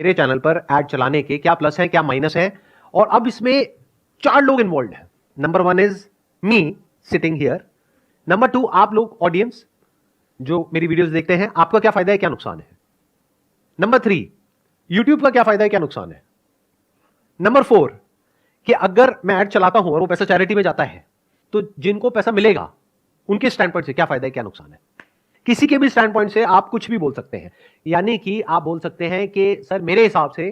मेरे चैनल पर ऐड चलाने के क्या प्लस है, क्या माइनस है, और अब इसमें 4 लोग इन्वॉल्व हैं। Number 1 is me sitting here. Number 2 आप लोग ऑडियंस जो मेरी वीडियोस देखते हैं, आपका क्या फायदा है, क्या नुकसान है। नंबर 3 यूट्यूब का क्या फायदा है, क्या नुकसान है। नंबर 4 कि अगर मैं ऐड चलाता हूं और वो पैसा चैरिटी में जाता है तो जिनको पैसा मिलेगा उनके स्टैंड पॉइंट से क्या फायदा है, क्या नुकसान है। किसी के भी स्टैंड पॉइंट से आप कुछ भी बोल सकते हैं, यानी कि आप बोल सकते हैं कि सर मेरे हिसाब से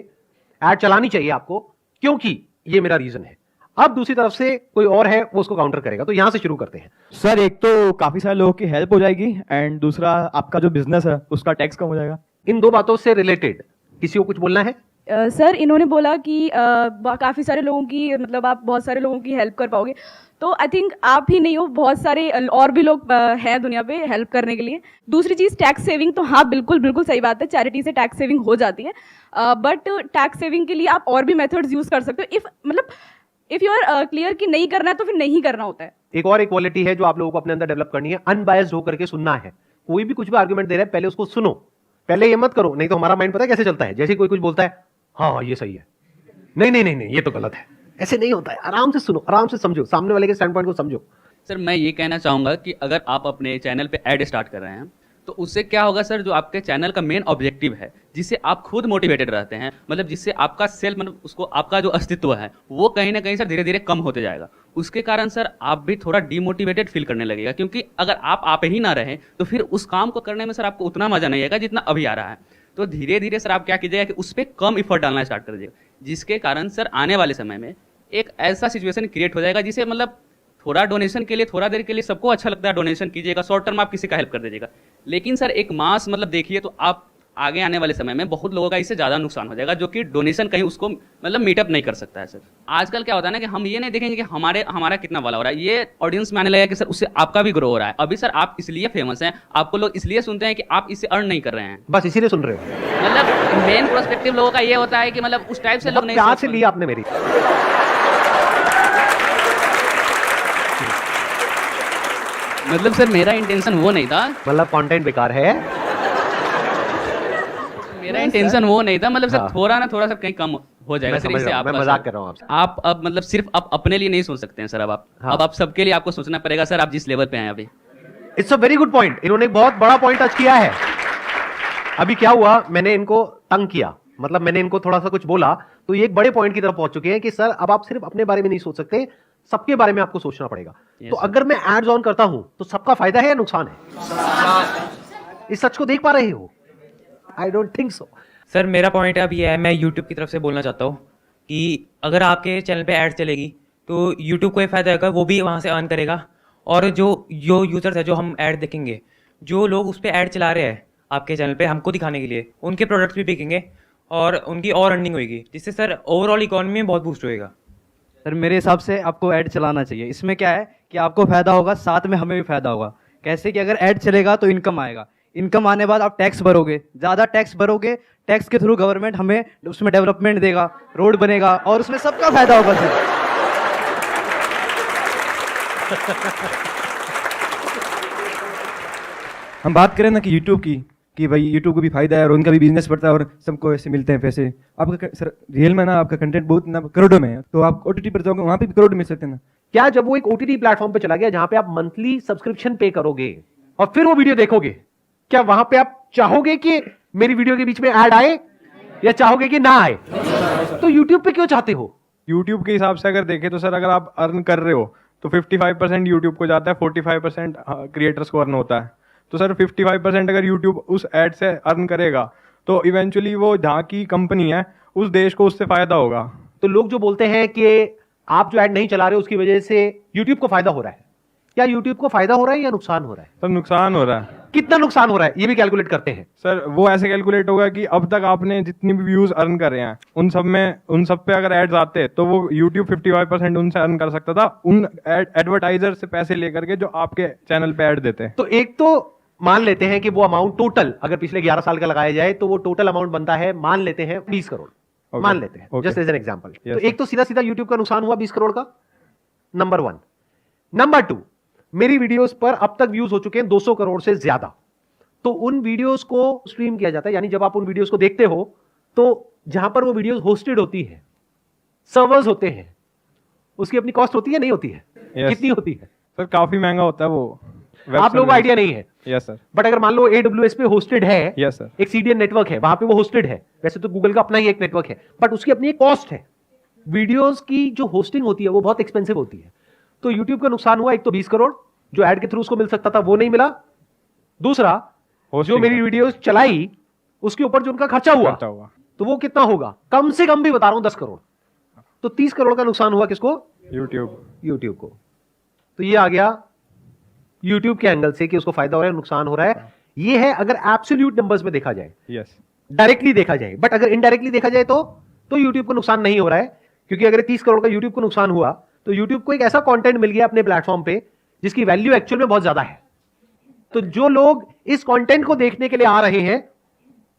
ऐड चलानी चाहिए आपको क्योंकि ये मेरा रीजन है। अब दूसरी तरफ से कोई और है वो उसको काउंटर करेगा। तो यहां से शुरू करते हैं। सर एक तो काफी सारे लोगों की हेल्प हो जाएगी एंड दूसरा आपका जो बिजनेस है उसका टैक्स कम हो जाएगा। इन दो बातों से रिलेटेड किसी को कुछ बोलना है? सर इन्होंने बोला कि काफ़ी सारे लोगों की मतलब आप बहुत सारे लोगों की हेल्प कर पाओगे, तो आई थिंक आप ही नहीं हो, बहुत सारे और भी लोग हैं दुनिया पे हेल्प करने के लिए। दूसरी चीज़ टैक्स सेविंग, तो हाँ बिल्कुल बिल्कुल सही बात है, चैरिटी से टैक्स सेविंग हो जाती है, बट टैक्स सेविंग के लिए आप और भी मेथड्स यूज़ कर सकते हो। इफ़ यू आर क्लियर कि नहीं करना है तो फिर नहीं करना होता है। एक और एक क्वालिटी है जो आप लोगों को अपने अंदर डेवलप करनी है, अनबायस्ड होकर के सुनना है। कोई भी कुछ भी आर्गुमेंट दे रहा है पहले उसको सुनो, पहले ये मत करो, नहीं तो हमारा माइंड पता है कैसे चलता है, जैसे कोई कुछ बोलता है हाँ ये सही है, नहीं नहीं नहीं नहीं ये तो गलत है। ऐसे नहीं होता है, आराम से सुनो, आराम से समझो, सामने वाले के स्टैंड पॉइंट को समझो। सर मैं ये कहना चाहूँगा कि अगर आप अपने चैनल पे ऐड स्टार्ट कर रहे हैं तो उससे क्या होगा सर, जो आपके चैनल का मेन ऑब्जेक्टिव है जिससे आप खुद मोटिवेटेड रहते हैं, मतलब जिससे आपका सेल्फ मतलब उसको आपका जो अस्तित्व है वो कहीं ना कहीं सर धीरे धीरे कम होते जाएगा। उसके कारण सर आप भी थोड़ा डीमोटिवेटेड फील करने लगेगा, क्योंकि अगर आप ही ना रहें तो फिर उस काम को करने में सर आपको उतना मजा नहीं आएगा जितना अभी आ रहा है। तो धीरे धीरे सर आप क्या कीजिएगा कि उस पर कम इफर्ट डालना स्टार्ट कर दीजिएगा, जिसके कारण सर आने वाले समय में एक ऐसा सिचुएशन क्रिएट हो जाएगा जिसे मतलब थोड़ा डोनेशन के लिए थोड़ा देर के लिए सबको अच्छा लगता है, डोनेशन कीजिएगा, शॉर्ट टर्म आप किसी का हेल्प कर दीजिएगा, लेकिन सर एक मास मतलब देखिए तो आप आगे आने वाले समय में बहुत लोगों का इससे ज़्यादा नुकसान हो जाएगा, जो कि डोनेशन कहीं उसको मतलब मीटअप नहीं कर सकता है सर। आजकल क्या होता है ना कि हम ये नहीं देखेंगे कि हमारा कितना वाला हो रहा है, ये ऑडियंस में आने लगेगा कि सर उससे आपका भी ग्रो हो रहा है। अभी सर आप इसलिए फेमस हैं, आपको लोग इसलिए सुनते हैं कि आप इससे अर्न नहीं कर रहे हैं, बस इसीलिए सुन रहे हो। मतलब मेन प्रोस्पेक्टिव लोगों का ये होता है कि मतलब उस टाइप से लोग नहीं प्यार सोच से पाते। लिया आपने मेरी। मतलब सर मेरा इंटेंशन वो नहीं था, मतलब कंटेंट बेकार है। मेरा इंटेंशन वो नहीं था, मतलब सर हाँ। थोड़ा सा कहीं कम हो जाएगा मैं सर, समझ इससे रहा हूं, मैं आपका मजाक सर। कर रहा हूं आपसे। आप अब मतलब सिर्फ आप अपने लिए नहीं सोच सकते हैं सर, हाँ। अब आप सबके लिए आपको सोचना पड़ेगा सर, आप जिस लेवल पे हैं अभी। It's a very good point. इन्होंने एक बहुत बड़ा पॉइंट टच किया है। अभी क्या हुआ, मैंने इनको तंग किया, मतलब मैंने इनको थोड़ा सा कुछ बोला, तो ये एक बड़े पॉइंट की तरफ पहुंच चुके हैं कि सर अब आप सिर्फ अपने बारे में नहीं सोच सकते, सबके बारे में आपको सोचना पड़ेगा। Yes, तो sir. अगर मैं एड्स ऑन करता हूं तो सबका फायदा है या नुकसान है? इस सच को देख पा रहे हो? I don't think so. Sir मेरा पॉइंट अब ये है, मैं यूट्यूब की तरफ से बोलना चाहता हूँ कि अगर आपके चैनल पे ऐड चलेगी तो यूट्यूब को ये फ़ायदा होगा, वो भी वहाँ से अर्न करेगा, और जो यूज़र्स है जो हम ऐड देखेंगे, जो लोग उस पर ऐड चला रहे हैं आपके चैनल पे हमको दिखाने के लिए, उनके प्रोडक्ट्स भी बिकेंगे और उनकी और अर्निंग होगी, जिससे सर ओवरऑल इकोनॉमी में बहुत बूस्ट होएगा। सर मेरे हिसाब से आपको ऐड चलाना चाहिए। इसमें क्या है कि आपको फायदा होगा, साथ में हमें भी फायदा होगा। कैसे कि अगर ऐड चलेगा तो इनकम आएगा, इनकम आने बाद आप टैक्स भरोगे, ज़्यादा टैक्स भरोगे, टैक्स के थ्रू गवर्नमेंट हमें उसमें डेवलपमेंट देगा, रोड बनेगा और उसमें सबका फायदा होगा सर। हम बात करें ना कि यूट्यूब की, कि भाई यूट्यूब को भी फायदा है और उनका भी बिजनेस बढ़ता है और सबको ऐसे मिलते हैं पैसे। आपका सर रियल में ना आपका कंटेंट बहुत ना करोड़ों में है, तो आप ओटीटी पर जाओगे वहाँ पे भी करोड़ मिल सकते हैं ना। क्या जब वो एक ओटीटी प्लेटफॉर्म पे चला गया जहां पे आप मंथली सब्सक्रिप्शन पे करोगे और फिर वो वीडियो देखोगे, क्या वहां पे आप चाहोगे कि मेरी वीडियो के बीच में ऐड आए या चाहोगे कि ना आए? तो यूट्यूब पे क्यों चाहते हो? यूट्यूब के हिसाब से अगर देखें तो सर अगर आप अर्न कर रहे हो तो 55% यूट्यूब को जाता है, 45% क्रिएटर्स को अर्न होता है। तो सर 55% अगर यूट्यूब उस एड से अर्न करेगा तो इवेंचुअली वो जहाँ की कंपनी है उस देश को उससे फायदा होगा। तो लोग जो बोलते हैं कि आप जो ऐड नहीं चला रहे उसकी वजह से यूट्यूब को फायदा हो रहा है, क्या यूट्यूब को फायदा हो रहा है या नुकसान हो रहा है? सर नुकसान हो रहा है। कितना नुकसान हो रहा है ये भी कैलकुलेट करते हैं। सर वो ऐसे कैलकुलेट होगा कि अब तक आपने जितनी भी व्यूज अर्न करे हैं उन सब पे अगर एड्स आते तो वो यूट्यूब 55% उनसे अर्न कर सकता था, उन एडवर्टाइजर से पैसे लेकर के जो आपके चैनल पे ऐड देते हैं। तो एक तो मान लेते हैं कि वो अमाउंट टोटल अगर पिछले 11 साल का लगाया जाए तो वो टोटल अमाउंट बनता है, मान लेते हैं 20 करोड़। Okay. मान लेते हैं Okay. Just as an example. Yes, तो एक तो सीधा सीधा यूट्यूब का नुकसान हुआ 20 करोड़ का, नंबर 1। नंबर 2, मेरी वीडियोस पर अब तक व्यूज हो चुके हैं 200 करोड़ से ज्यादा। तो उन वीडियोस को स्ट्रीम किया जाता है, यानी जब आप उन वीडियोस को देखते हो तो जहां पर वो वीडियोस होस्टेड होती है, सर्वर्स होते हैं, उसकी अपनी कॉस्ट होती है नहीं होती है? Yes. कितनी होती है? सर काफी महंगा होता है वो। आप लोगों को आइडिया नहीं है, यस सर। बट अगर मान लो AWS पे होस्टेड है, यस सर। एक CDN नेटवर्क है, वहां पे वो होस्टेड है, वैसे तो गूगल का अपना ही एक नेटवर्क है, बट उसकी अपनी एक कॉस्ट है। वीडियोस की जो होस्टिंग होती है वो बहुत एक्सपेंसिव होती है। तो यूट्यूब का नुकसान हुआ, एक तो 20 करोड़ जो ऐड के थ्रू उसको मिल सकता था वो नहीं मिला, दूसरा जो Hosting मेरी का। वीडियोस चलाई उसके ऊपर जो उनका खर्चा हुआ तो वो कितना होगा? कम से कम भी बता रहा हूं 10 करोड़। तो 30 करोड़ का नुकसान हुआ किसको? यूट्यूब को। तो ये आ गया यूट्यूब के एंगल से कि उसको फायदा हो रहा है, नुकसान हो रहा है। ये है अगर एब्सोल्यूट नंबर्स में देखा जाए, यस। डायरेक्टली देखा जाए। बट अगर इनडायरेक्टली देखा जाए तो यूट्यूब को नुकसान नहीं हो रहा है, क्योंकि अगर 30 करोड़ का यूट्यूब को नुकसान हुआ तो यूट्यूब को एक ऐसा कंटेंट मिल गया अपने प्लेटफॉर्म पे जिसकी वैल्यू एक्चुअल में बहुत ज्यादा है। तो जो लोग इस कंटेंट को देखने के लिए आ रहे हैं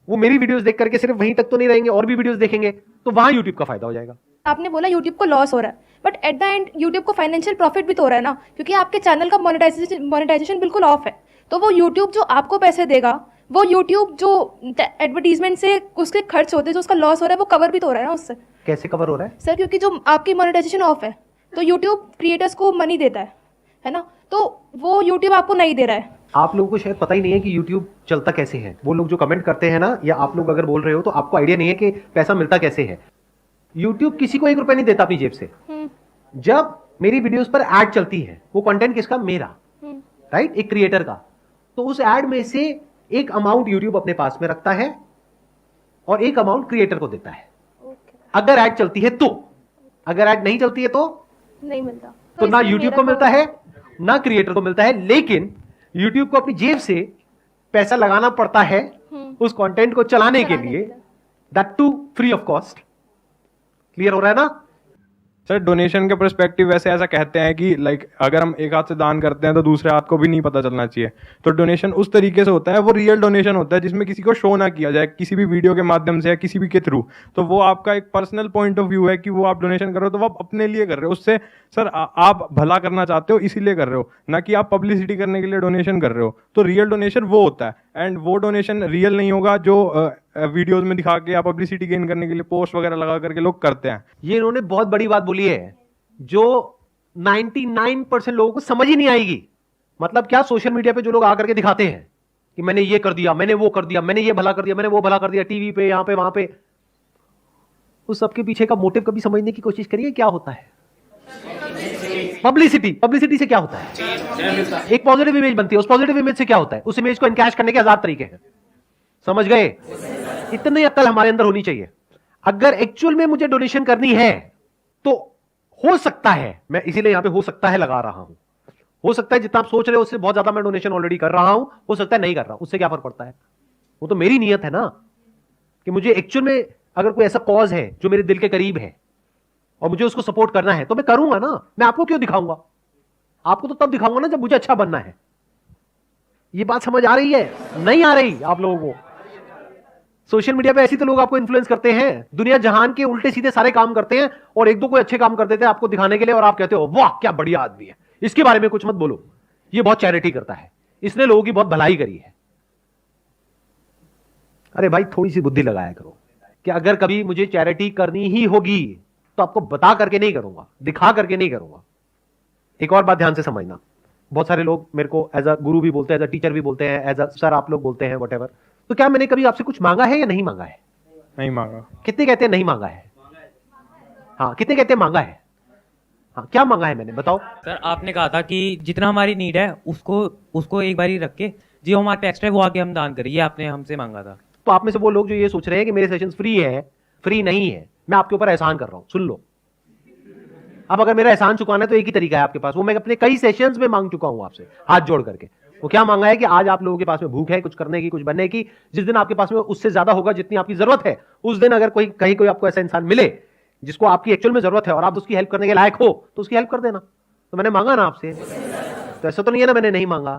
वो मेरी वीडियोस देख करके सिर्फ वहीं तक तो नहीं रहेंगे, और भी वीडियोस देखेंगे, तो वहां यूट्यूब का फायदा हो जाएगा। आपने बोला यूट्यूब को लॉस हो रहा है, but at the end YouTube को फाइनेंशियल प्रॉफिट भी तो हो रहा है ना, क्योंकि आपके चैनल का मोनेटाइजेशन बिल्कुल ऑफ है। तो वो यूट्यूब जो आपको पैसे देगा, वो यूट्यूब जो एडवर्टीजमेंट से उसके खर्च होते हैं, जो उसका लॉस हो रहा है, वो कवर भी तो हो रहा है ना उससे। कैसे कवर हो रहा है सर? क्योंकि जो आपकी मोनेटाइजेशन ऑफ है तो यूट्यूब क्रिएटर्स को मनी देता है ना, तो वो यूट्यूब आपको नहीं दे रहा है। आप लोगों को शायद पता ही नहीं है कि YouTube चलता कैसे है। वो लोग जो कमेंट करते हैं ना, या आप लोग अगर बोल रहे हो तो आपको आइडिया नहीं है कि पैसा मिलता कैसे है। YouTube किसी को 1 रुपया नहीं देता अपनी जेब से। जब मेरी वीडियोस पर ऐड चलती है, वो कंटेंट किसका? मेरा, राइट, एक क्रिएटर का। तो उस ऐड में से एक अमाउंट YouTube अपने पास में रखता है और एक अमाउंट क्रिएटर को देता है, अगर ऐड चलती है तो। अगर ऐड नहीं चलती है तो नहीं मिलता। तो ना इसलिए YouTube मेरा को मिलता है ना क्रिएटर को मिलता है। लेकिन YouTube को अपनी जेब से पैसा लगाना पड़ता है उस कंटेंट को चलाने के लिए, that to free of cost. Clear हो रहा है ना? सर डोनेशन के पर्सपेक्टिव वैसे ऐसा कहते हैं कि लाइक अगर हम एक हाथ से दान करते हैं तो दूसरे हाथ को भी नहीं पता चलना चाहिए। तो डोनेशन उस तरीके से होता है, वो रियल डोनेशन होता है जिसमें किसी को शो ना किया जाए, किसी भी वीडियो के माध्यम से या किसी भी के थ्रू। तो वो आपका एक पर्सनल पॉइंट ऑफ व्यू है कि वो आप डोनेशन कर रहे हो तो वो आप अपने लिए कर रहे हो। उससे सर आप भला करना चाहते हो इसीलिए कर रहे हो, ना कि आप पब्लिसिटी करने के लिए डोनेशन कर रहे हो। तो रियल डोनेशन वो होता है, एंड वो डोनेशन रियल नहीं होगा जो वीडियोज में दिखा के या पब्लिसिटी गेन करने के लिए पोस्ट वगैरह लगा करके लोग करते हैं। ये इन्होंने बहुत बड़ी बात बोली है जो 99% लोगों को समझ ही नहीं आएगी। मतलब क्या? सोशल मीडिया पे जो लोग आकर के दिखाते हैं कि मैंने ये कर दिया, मैंने वो कर दिया, मैंने ये भला कर दिया, मैंने वो भला कर दिया, टीवी पे, यहां पे, वहां पे, उस सबके पीछे का मोटिव कभी समझने की कोशिश करिए क्या होता है। पब्लिसिटी। पब्लिसिटी से क्या होता है? एक पॉजिटिव इमेज बनती है। उस पॉजिटिव इमेज से क्या होता है? उस इमेज को एनकैश करने के 1000 तरीके हैं। समझ गए? इतनी अक्ल हमारे अंदर होनी चाहिए। अगर एक्चुअल में मुझे डोनेशन करनी है तो हो सकता है, मैं इसीलिए यहां पे हो सकता है लगा रहा हूं, हो सकता है जितना आप सोच रहे हो उससे बहुत ज्यादा मैं डोनेशन ऑलरेडी कर रहा हूं, हो सकता है नहीं कर रहा हूं, उससे क्या फर्क पड़ता है? वो तो मेरी नीयत है ना कि मुझे एक्चुअल में अगर कोई ऐसा कॉज है जो मेरे दिल के करीब है और मुझे उसको सपोर्ट करना है तो मैं करूंगा ना। मैं आपको क्यों दिखाऊंगा? आपको तो तब दिखाऊंगा ना जब मुझे अच्छा बनना है। ये बात समझ आ रही है? नहीं आ रही आप लोगों को? सोशल मीडिया पे ऐसे तो लोग आपको इन्फ्लुएंस करते हैं, दुनिया जहान के उल्टे सीधे सारे काम करते हैं और एक दो कोई अच्छे काम कर देते हैं आपको दिखाने के लिए, और आप कहते हो वाह क्या बढ़िया आदमी है, इसके बारे में कुछ मत बोलो, ये बहुत चैरिटी करता है, इसने लोगों की बहुत भलाई करी है। अरे भाई थोड़ी सी बुद्धि लगाया करो कि अगर कभी मुझे चैरिटी करनी ही होगी तो आपको बता करके नहीं करूंगा, दिखा करके नहीं करूंगा। एक और बात ध्यान से समझना, बहुत सारे लोग मेरे को एज अ गुरु भी बोलते हैं, एज अ टीचर भी बोलते हैं, एज अ सर आप लोग बोलते हैं, व्हाटएवर। तो क्या मैंने कभी आपसे कुछ मांगा है या नहीं मांगा है? नहीं मांगा। कितने कहते हैं नहीं मांगा है? हाँ, कितने कहते हैं मांगा है? हाँ, क्या मांगा है मैंने, बताओ। सर आपने कहा था कि जितना हमारी नीड है उसको एक बार ही रख के जो हमारे पे एक्स्ट्रा है वो आके हम दान करें, ये आपने हमसे मांगा था। तो आप में से वो लोग जो ये सोच रहे हैं कि मेरे सेशंस फ्री है, फ्री नहीं है, मैं आपके ऊपर एहसान कर रहा हूं, सुन लो। अब अगर मेरा एहसान चुकाना है तो एक ही तरीका है आपके पास, वो मैं अपने कई सेशंस में मांग चुका हूं आपसे हाथ जोड़ करके। वो क्या मांगा है कि आज आप लोगों के पास में भूख है कुछ करने की, कुछ बनने की, जिस दिन आपके पास में उससे ज्यादा होगा जितनी आपकी जरूरत है, उस दिन अगर कहीं कोई आपको ऐसा इंसान मिले जिसको आपकी एक्चुअल में जरूरत है और आप उसकी हेल्प करने के लायक हो तो उसकी हेल्प कर देना। तो मैंने मांगा ना आपसे, तो ऐसा तो नहीं है ना मैंने नहीं मांगा।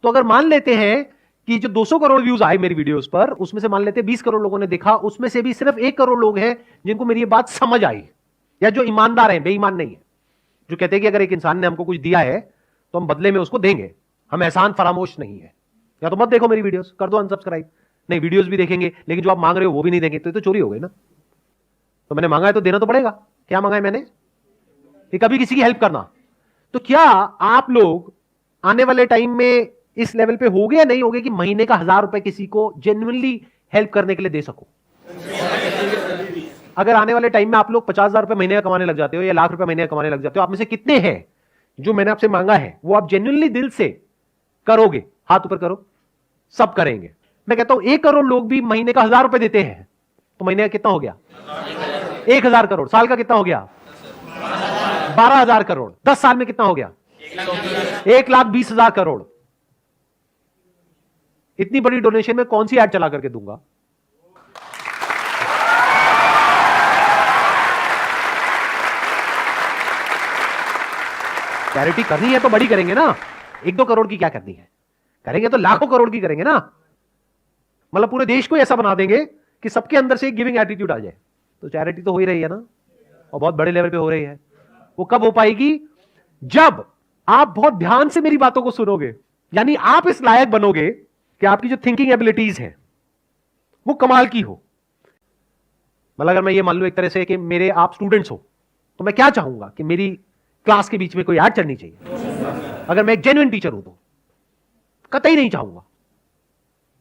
तो अगर मान लेते हैं कि जो 200 करोड़ व्यूज आए मेरी वीडियोस पर, उसमें से मान लेते हैं 20 करोड़ लोगों ने देखा, उसमें से भी सिर्फ 1 करोड़ लोग हैं जिनको मेरी ये बात समझ आई, या जो ईमानदार हैं, बेईमान नहीं है, जो कहते हैं कि अगर एक इंसान ने हमको कुछ दिया है तो हम बदले में उसको देंगे, हम एहसान फरामोश नहीं है। या तो मत देखो मेरी वीडियोस, कर दो अनसब्सक्राइब, नहीं वीडियोस भी देखेंगे लेकिन जो आप मांग रहे हो वो भी नहीं देंगे, तो ये तो चोरी हो गई ना। तो मैंने मांगा है तो देना तो पड़ेगा। क्या मांगा है मैंने? कि कभी किसी की हेल्प करना। तो क्या आप लोग आने वाले टाइम में इस लेवल पे होगे या नहीं होगे कि महीने का 1000 रुपए किसी को जेन्युइनली हेल्प करने के लिए दे सको? अगर आने वाले टाइम में आप लोग 50,000 रुपए महीने का कमाने लग जाते हो या लाख रुपए महीने का कमाने लग जाते हो, आप में से कितने हैं जो मैंने आपसे मांगा है वो आप जेन्युइनली दिल से करोगे? हाथ ऊपर करो। सब करेंगे। मैं कहता हूं 1 करोड़ लोग भी महीने का 1000 रुपए देते हैं तो महीने का कितना हो गया? 1000 करोड़। साल का कितना हो गया? 12,000 करोड़। 10 साल में कितना हो गया? 1,20,000 करोड़। इतनी बड़ी डोनेशन में कौन सी ऐड चला करके दूंगा? चैरिटी करनी है तो बड़ी करेंगे ना। 1-2 करोड़ की क्या करनी है? करेंगे तो लाखों करोड़ की करेंगे ना। मतलब पूरे देश को ऐसा बना देंगे कि सबके अंदर से एक गिविंग एटीट्यूड आ जाए। तो चैरिटी तो हो ही रही है ना, और बहुत बड़े लेवल पे हो रही है। वो कब हो पाएगी? जब आप बहुत ध्यान से मेरी बातों को सुनोगे, यानी आप इस लायक बनोगे कि आपकी जो थिंकिंग एबिलिटीज है वो कमाल की हो। मतलब अगर मैं ये मान लूं एक तरह से कि मेरे आप स्टूडेंट्स हो, तो मैं क्या चाहूंगा कि मेरी क्लास के बीच में कोई ऐड चलनी चाहिए। अगर मैं एक जेन्युइन टीचर हूं तो कतई नहीं चाहूंगा।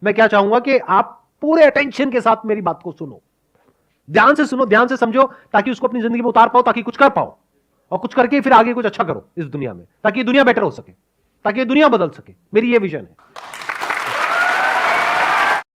मैं क्या चाहूंगा कि आप पूरे अटेंशन के साथ मेरी बात को सुनो, ध्यान से सुनो, ध्यान से समझो, ताकि उसको अपनी जिंदगी में उतार पाओ, ताकि कुछ कर पाओ, और कुछ करके फिर आगे कुछ अच्छा करो इस दुनिया में, ताकि ये दुनिया बेटर हो सके, ताकि ये दुनिया बदल सके। मेरी ये विजन है।